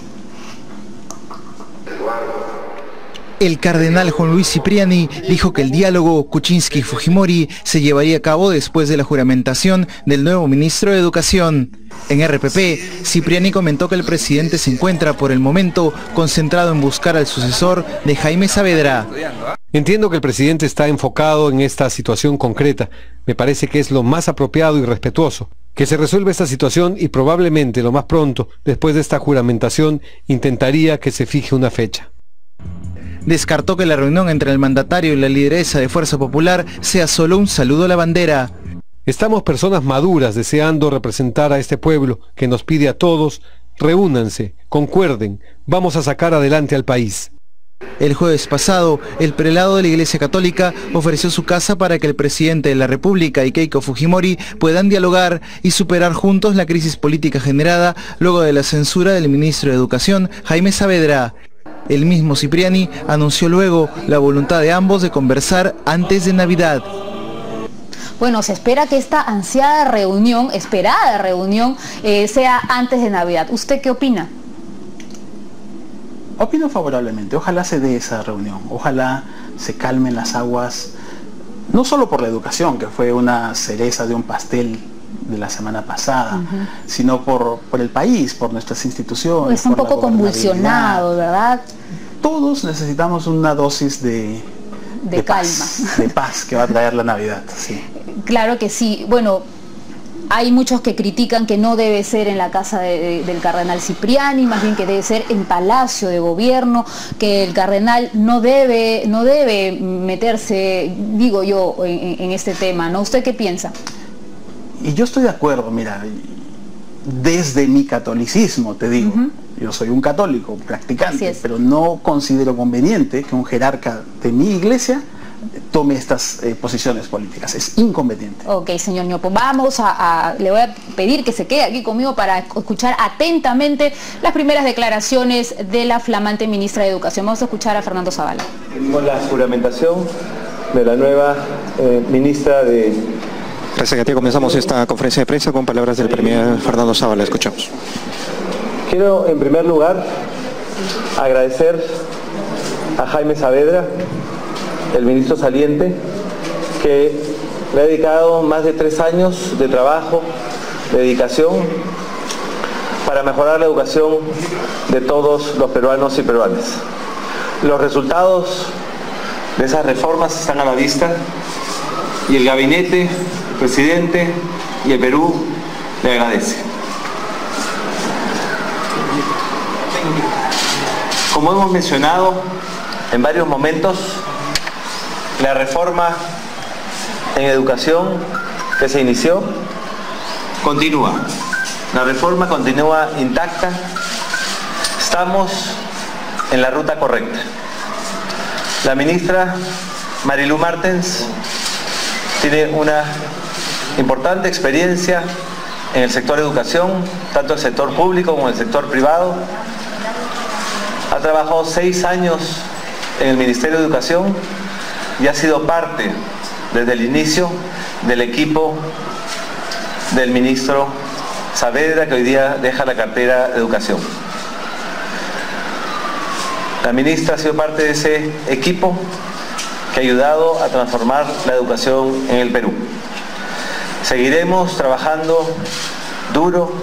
El cardenal Juan Luis Cipriani dijo que el diálogo Kuczynski-Fujimori se llevaría a cabo después de la juramentación del nuevo ministro de Educación. En RPP, Cipriani comentó que el presidente se encuentra por el momento concentrado en buscar al sucesor de Jaime Saavedra. Entiendo que el presidente está enfocado en esta situación concreta. Me parece que es lo más apropiado y respetuoso. Que se resuelva esta situación y probablemente lo más pronto, después de esta juramentación, intentaría que se fije una fecha. Descartó que la reunión entre el mandatario y la lideresa de Fuerza Popular sea solo un saludo a la bandera. Estamos personas maduras deseando representar a este pueblo que nos pide a todos, reúnanse, concuerden, vamos a sacar adelante al país. El jueves pasado, el prelado de la Iglesia Católica ofreció su casa para que el presidente de la República y Keiko Fujimori puedan dialogar y superar juntos la crisis política generada luego de la censura del ministro de Educación, Jaime Saavedra. El mismo Cipriani anunció luego la voluntad de ambos de conversar antes de Navidad. Bueno, se espera que esta ansiada reunión, esperada reunión, sea antes de Navidad. ¿Usted qué opina? Opino favorablemente. Ojalá se dé esa reunión. Ojalá se calmen las aguas, no solo por la educación, que fue una cereza de un pastel de la semana pasada, sino por el país, por nuestras instituciones. Está un poco convulsionado, ¿verdad? Todos necesitamos una dosis de calma, de paz que va a traer la Navidad. Sí. Claro que sí. Bueno, hay muchos que critican que no debe ser en la casa del cardenal Cipriani, más bien que debe ser en Palacio de Gobierno, que el cardenal no debe meterse, digo yo, en este tema, ¿no? ¿Usted qué piensa? Y yo estoy de acuerdo, mira, desde mi catolicismo te digo, yo soy un católico practicante, pero no considero conveniente que un jerarca de mi iglesia tome estas posiciones políticas, es inconveniente. Ok, señor Ñopo, le voy a pedir que se quede aquí conmigo para escuchar atentamente las primeras declaraciones de la flamante ministra de Educación. Vamos a escuchar a Fernando Zavala. Con la juramentación de la nueva ministra de... Gracias, Katia. Comenzamos esta conferencia de prensa con palabras del premier Fernando Zavala. Escuchamos. Quiero, en primer lugar, agradecer a Jaime Saavedra, el ministro saliente, que le ha dedicado más de 3 años de trabajo, de dedicación, para mejorar la educación de todos los peruanos y peruanas. Los resultados de esas reformas están a la vista. y el gabinete, el presidente y el Perú le agradece. Como hemos mencionado en varios momentos, la reforma en educación que se inició continúa. La reforma continúa intacta. Estamos en la ruta correcta. La ministra Marilú Martens tiene una importante experiencia en el sector educación, tanto el sector público como el sector privado. Ha trabajado 6 años en el Ministerio de Educación y ha sido parte desde el inicio del equipo del ministro Saavedra, que hoy día deja la cartera de Educación. La ministra ha sido parte de ese equipo que ha ayudado a transformar la educación en el Perú. Seguiremos trabajando duro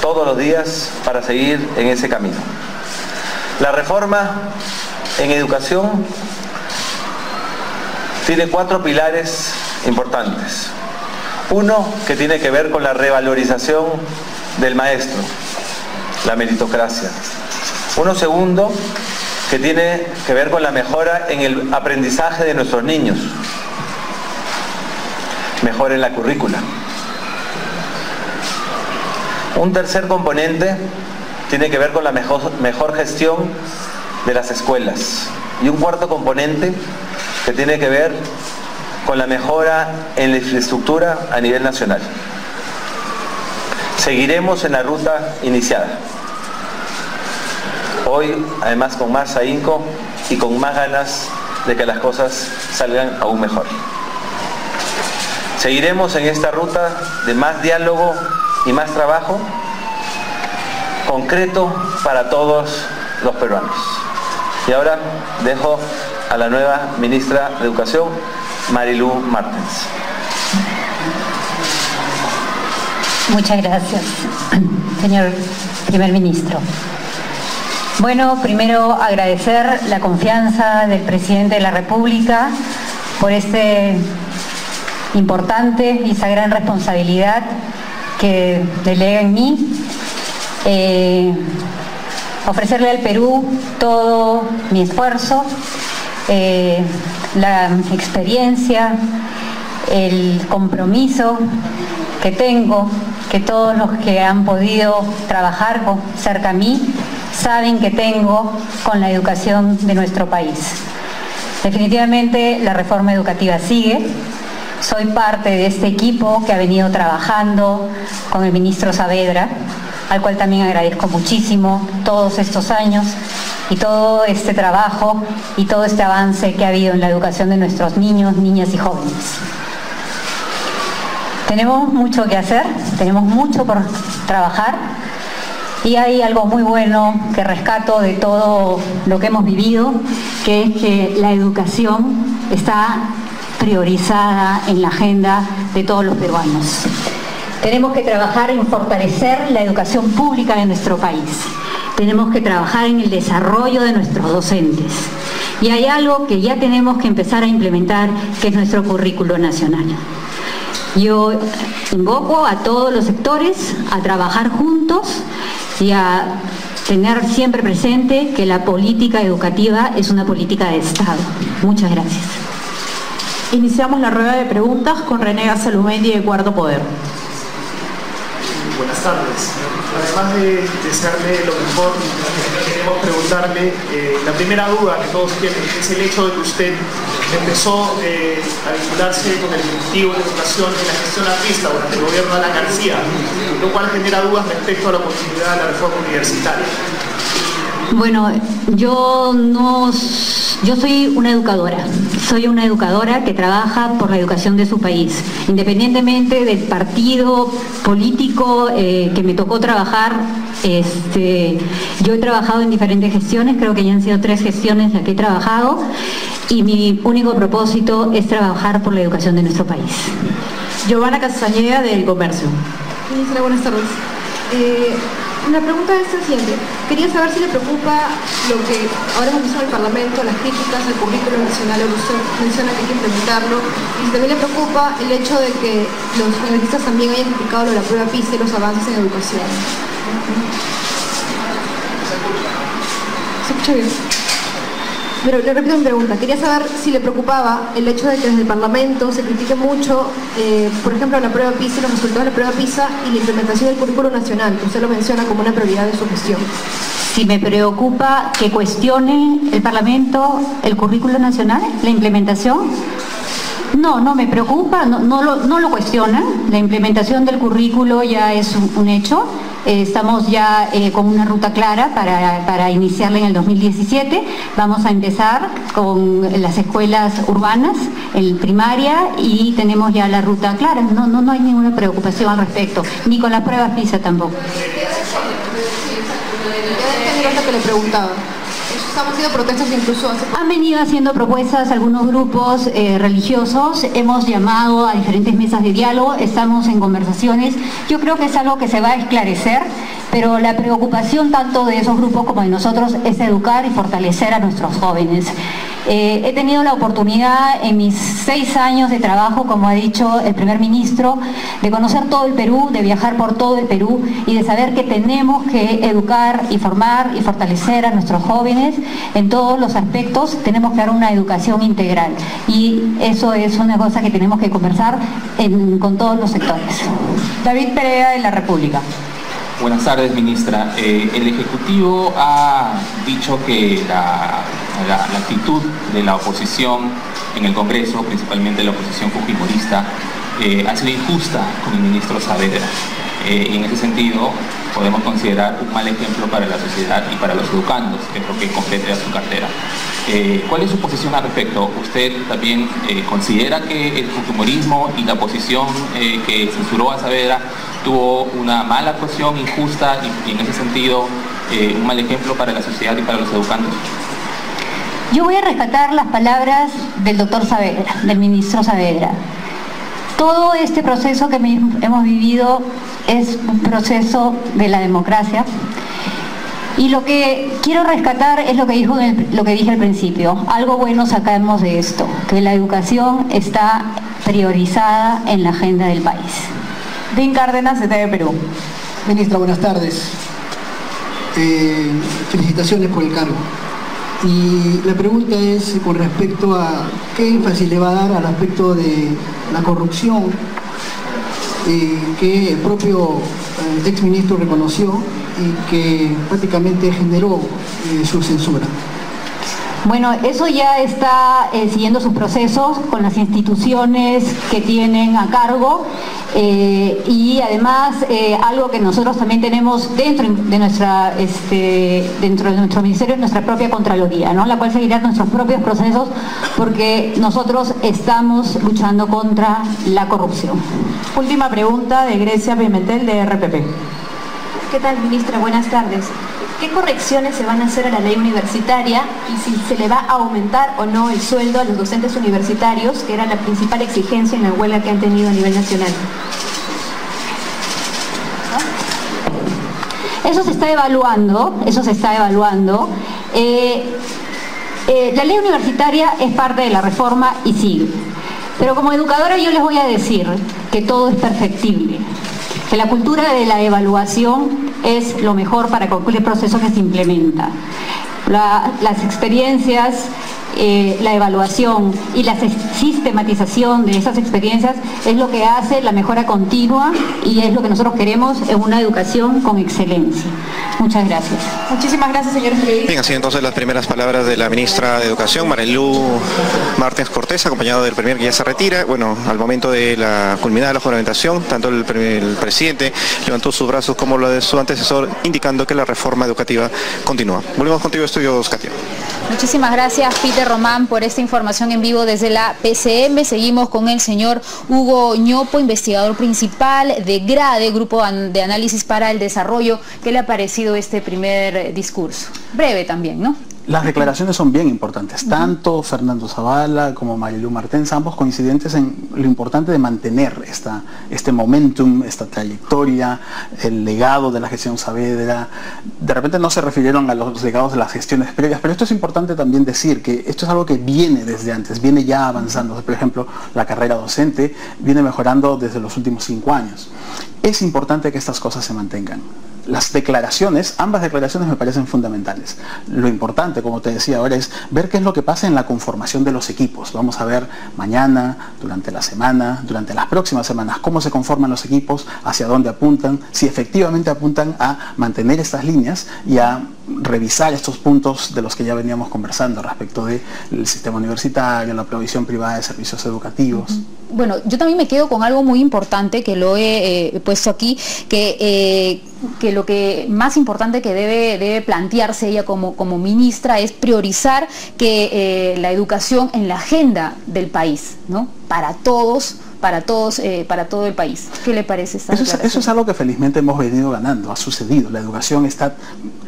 todos los días para seguir en ese camino. La reforma en educación tiene 4 pilares importantes. Uno, que tiene que ver con la revalorización del maestro, la meritocracia. Uno segundo, que tiene que ver con la mejora en el aprendizaje de nuestros niños, mejora en la currícula. Un tercer componente tiene que ver con la mejor gestión de las escuelas. Y un cuarto componente que tiene que ver con la mejora en la infraestructura a nivel nacional. Seguiremos en la ruta iniciada. Hoy, además, con más ahínco y con más ganas de que las cosas salgan aún mejor. Seguiremos en esta ruta de más diálogo y más trabajo concreto para todos los peruanos. Y ahora dejo a la nueva ministra de Educación, Marilú Martens. Muchas gracias, señor primer ministro. Bueno, primero agradecer la confianza del presidente de la República por este importante y esa gran responsabilidad que delega en mí. Ofrecerle al Perú todo mi esfuerzo, la experiencia, el compromiso que tengo, que todos los que han podido trabajar cerca a mí saben que tengo con la educación de nuestro país. Definitivamente la reforma educativa sigue. Soy parte de este equipo que ha venido trabajando con el ministro Saavedra, al cual también agradezco muchísimo todos estos años y todo este trabajo y todo este avance que ha habido en la educación de nuestros niños, niñas y jóvenes. Tenemos mucho que hacer, tenemos mucho por trabajar y hay algo muy bueno que rescato de todo lo que hemos vivido, que es que la educación está priorizada en la agenda de todos los peruanos. Tenemos que trabajar en fortalecer la educación pública de nuestro país. Tenemos que trabajar en el desarrollo de nuestros docentes. Y hay algo que ya tenemos que empezar a implementar, que es nuestro currículo nacional. Yo invoco a todos los sectores a trabajar juntos y a tener siempre presente que la política educativa es una política de Estado. Muchas gracias. Iniciamos la rueda de preguntas con René Gazalumendi de Cuarto Poder. Buenas tardes. Además de desearle lo mejor, queremos preguntarle, la primera duda que todos tienen es el hecho de que usted empezó a vincularse con el Ejecutivo de Educación en la gestión arrista durante el gobierno de Alan García, lo cual genera dudas respecto a la continuidad de la reforma universitaria. Bueno, yo soy una educadora que trabaja por la educación de su país, independientemente del partido político que me tocó trabajar. Yo he trabajado en diferentes gestiones, creo que ya han sido 3 gestiones las que he trabajado, y mi único propósito es trabajar por la educación de nuestro país. Giovanna Castañeda del Comercio. Ministra, buenas tardes. La pregunta es la siguiente. Quería saber si le preocupa lo que ahora hemos visto en el Parlamento, las críticas al currículo nacional, usted menciona que hay que implementarlo, y si también le preocupa el hecho de que los congresistas también hayan criticado lo de la prueba PISA y los avances en educación. ¿Se escucha bien? Pero le repito mi pregunta, quería saber si le preocupaba el hecho de que desde el Parlamento se critique mucho, por ejemplo, la prueba PISA, los resultados de la prueba PISA y la implementación del currículo nacional, que usted lo menciona como una prioridad de su gestión. Si me preocupa que cuestione el Parlamento el currículo nacional, la implementación. No me preocupa, no lo cuestiona. La implementación del currículo ya es un hecho. Estamos ya con una ruta clara para iniciarla en el 2017. Vamos a empezar con las escuelas urbanas, en primaria, y tenemos ya la ruta clara. No hay ninguna preocupación al respecto, ni con las pruebas PISA tampoco. Ya es lo que le preguntaba. Estamos haciendo protestas incluso hace... Han venido haciendo propuestas algunos grupos religiosos, hemos llamado a diferentes mesas de diálogo, estamos en conversaciones. Yo creo que es algo que se va a esclarecer, pero la preocupación tanto de esos grupos como de nosotros es educar y fortalecer a nuestros jóvenes. He tenido la oportunidad en mis 6 años de trabajo, como ha dicho el primer ministro, de conocer todo el Perú, de viajar por todo el Perú y de saber que tenemos que educar y formar y fortalecer a nuestros jóvenes en todos los aspectos. Tenemos que dar una educación integral y eso es una cosa que tenemos que conversar con todos los sectores. David Perea, de La República. Buenas tardes, ministra. El Ejecutivo ha dicho que la actitud de la oposición en el Congreso, principalmente la oposición fujimorista, ha sido injusta con el ministro Saavedra. Y en ese sentido podemos considerar un mal ejemplo para la sociedad y para los educandos, que es lo que compete a su cartera. ¿Cuál es su posición al respecto? ¿Usted también considera que el fujimorismo y la oposición que censuró a Saavedra tuvo una mala actuación, injusta y en ese sentido un mal ejemplo para la sociedad y para los educandos? Yo voy a rescatar las palabras del doctor Saavedra, del ministro Saavedra. Todo este proceso que hemos vivido es un proceso de la democracia y lo que quiero rescatar es lo que dije al principio. Algo bueno sacamos de esto, que la educación está priorizada en la agenda del país. Dean Cárdenas, de TV Perú. Ministra, buenas tardes. Felicitaciones por el cargo. Y la pregunta es con respecto a qué énfasis le va a dar al aspecto de la corrupción que el propio exministro reconoció y que prácticamente generó su censura. Bueno, eso ya está siguiendo sus procesos con las instituciones que tienen a cargo y además algo que nosotros también tenemos dentro de nuestro ministerio es nuestra propia Contraloría, ¿no? La cual seguirá nuestros propios procesos porque nosotros estamos luchando contra la corrupción. Última pregunta de Grecia Pimentel, de RPP. ¿Qué tal, ministra? Buenas tardes. ¿Qué correcciones se van a hacer a la ley universitaria y si se le va a aumentar o no el sueldo a los docentes universitarios, que era la principal exigencia en la huelga que han tenido a nivel nacional? Eso se está evaluando, la ley universitaria es parte de la reforma y sigue. Pero como educadora yo les voy a decir que todo es perfectible, que la cultura de la evaluación es lo mejor para cualquier proceso que se implementa. Las experiencias, la evaluación y la sistematización de esas experiencias es lo que hace la mejora continua y es lo que nosotros queremos en una educación con excelencia. Muchas gracias. Muchísimas gracias, señor presidente. Bien, así entonces las primeras palabras de la ministra de Educación, Marilú Martins Cortés, acompañado del premier que ya se retira. Bueno, al momento de la culminada la juramentación, tanto el presidente levantó sus brazos como lo de su antecesor, indicando que la reforma educativa continúa. Volvemos contigo, estudios, Katia. Muchísimas gracias, Peter Román, por esta información en vivo desde la PCM. Seguimos con el señor Hugo Ñopo, investigador principal de GRADE, Grupo de Análisis para el Desarrollo. ¿Qué le ha parecido este primer discurso? Breve también, ¿no? Las declaraciones son bien importantes, tanto Fernando Zavala como Marilu Martens, ambos coincidentes en lo importante de mantener este momentum, esta trayectoria, el legado de la gestión Saavedra. De repente no se refirieron a los legados de las gestiones previas, pero esto es importante también decir que esto es algo que viene desde antes, viene ya avanzando. Por ejemplo, la carrera docente viene mejorando desde los últimos 5 años. Es importante que estas cosas se mantengan. Las declaraciones, ambas declaraciones me parecen fundamentales. Lo importante, como te decía ahora, es ver qué es lo que pasa en la conformación de los equipos. Vamos a ver mañana, durante la semana, durante las próximas semanas, cómo se conforman los equipos, hacia dónde apuntan, si efectivamente apuntan a mantener estas líneas y a revisar estos puntos de los que ya veníamos conversando respecto del sistema universitario, la provisión privada de servicios educativos. Bueno, yo también me quedo con algo muy importante que lo he puesto aquí, que lo que más importante que debe plantearse ella como ministra es priorizar que la educación en la agenda del país, ¿no? Para todos, para todo el país. ¿Qué le parece esta declaración? Eso es algo que felizmente hemos venido ganando, ha sucedido. La educación está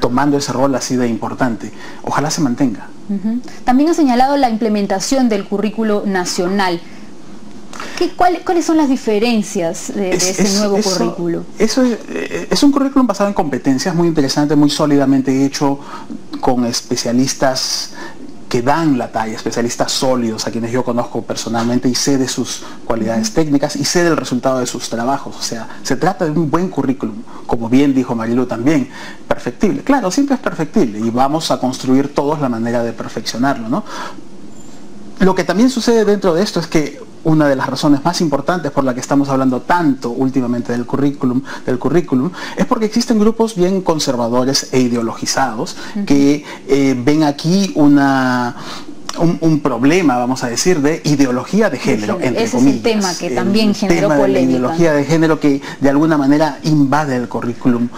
tomando ese rol así de importante. Ojalá se mantenga. También ha señalado la implementación del currículo nacional. ¿Cuáles son las diferencias de ese nuevo currículo? Eso es un currículum basado en competencias, muy interesante, muy sólidamente hecho, con especialistas que dan la talla, especialistas sólidos a quienes yo conozco personalmente y sé de sus cualidades técnicas y sé del resultado de sus trabajos. O sea, se trata de un buen currículum, como bien dijo Marilu también, perfectible. Claro, siempre es perfectible y vamos a construir todos la manera de perfeccionarlo, ¿no? Lo que también sucede dentro de esto es que una de las razones más importantes por la que estamos hablando tanto últimamente del currículum, es porque existen grupos bien conservadores e ideologizados que ven aquí un problema, vamos a decir, de ideología de género, entre ese comillas. Es el tema que también generó polémica. La ideología de género que de alguna manera invade el currículum.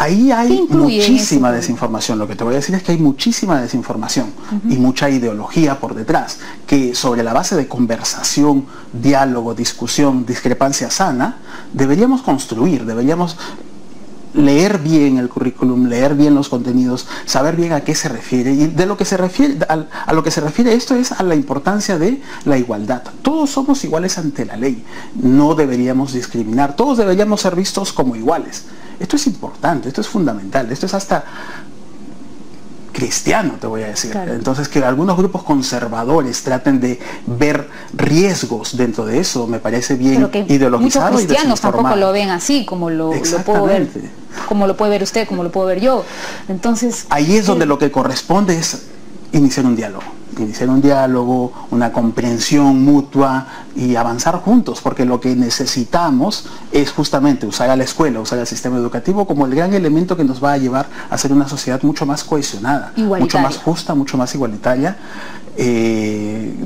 Ahí hay muchísima desinformación. Lo que te voy a decir es que hay muchísima desinformación y mucha ideología por detrás, que sobre la base de conversación, diálogo, discusión, discrepancia sana, deberíamos construir, deberíamos leer bien el currículum, leer bien los contenidos, saber bien a qué se refiere, y de lo que se refiere, a lo que se refiere esto es a la importancia de la igualdad. Todos somos iguales ante la ley, no deberíamos discriminar, todos deberíamos ser vistos como iguales. Esto es importante, esto es fundamental, esto es hasta cristiano, te voy a decir. Claro. Entonces, que algunos grupos conservadores traten de ver riesgos dentro de eso, me parece bien ideologizado. Muchos cristianos tampoco lo ven así, como lo puedo ver, como lo puede ver usted, como lo puedo ver yo. Entonces, ahí es donde lo que corresponde es iniciar un diálogo, una comprensión mutua y avanzar juntos, porque lo que necesitamos es justamente usar a la escuela, usar al sistema educativo como el gran elemento que nos va a llevar a ser una sociedad mucho más cohesionada, mucho más justa, mucho más igualitaria,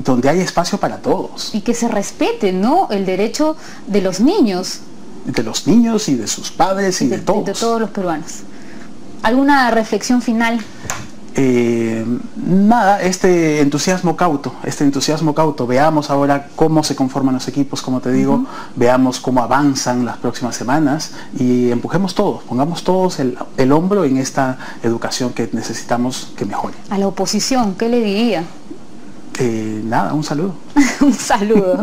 donde hay espacio para todos. Y que se respete, ¿no?, el derecho de los niños. De los niños y de sus padres y de todos. De todos los peruanos. ¿Alguna reflexión final? Nada, este entusiasmo cauto, veamos ahora cómo se conforman los equipos, como te digo, veamos cómo avanzan las próximas semanas y empujemos todos, pongamos todos el hombro en esta educación que necesitamos que mejore. A la oposición, ¿qué le diría? Nada, un saludo. Un saludo.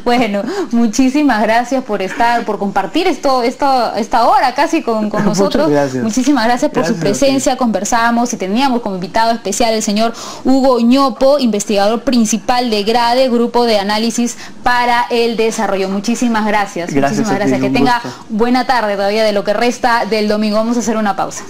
Bueno, muchísimas gracias por compartir esta hora casi con nosotros. Muchísimas gracias por su presencia. Conversamos y teníamos como invitado especial el señor Hugo Ñopo, investigador principal de GRADE, Grupo de Análisis para el Desarrollo. Muchísimas gracias. Muchísimas gracias. Que tenga buena tarde todavía de lo que resta del domingo. Vamos a hacer una pausa.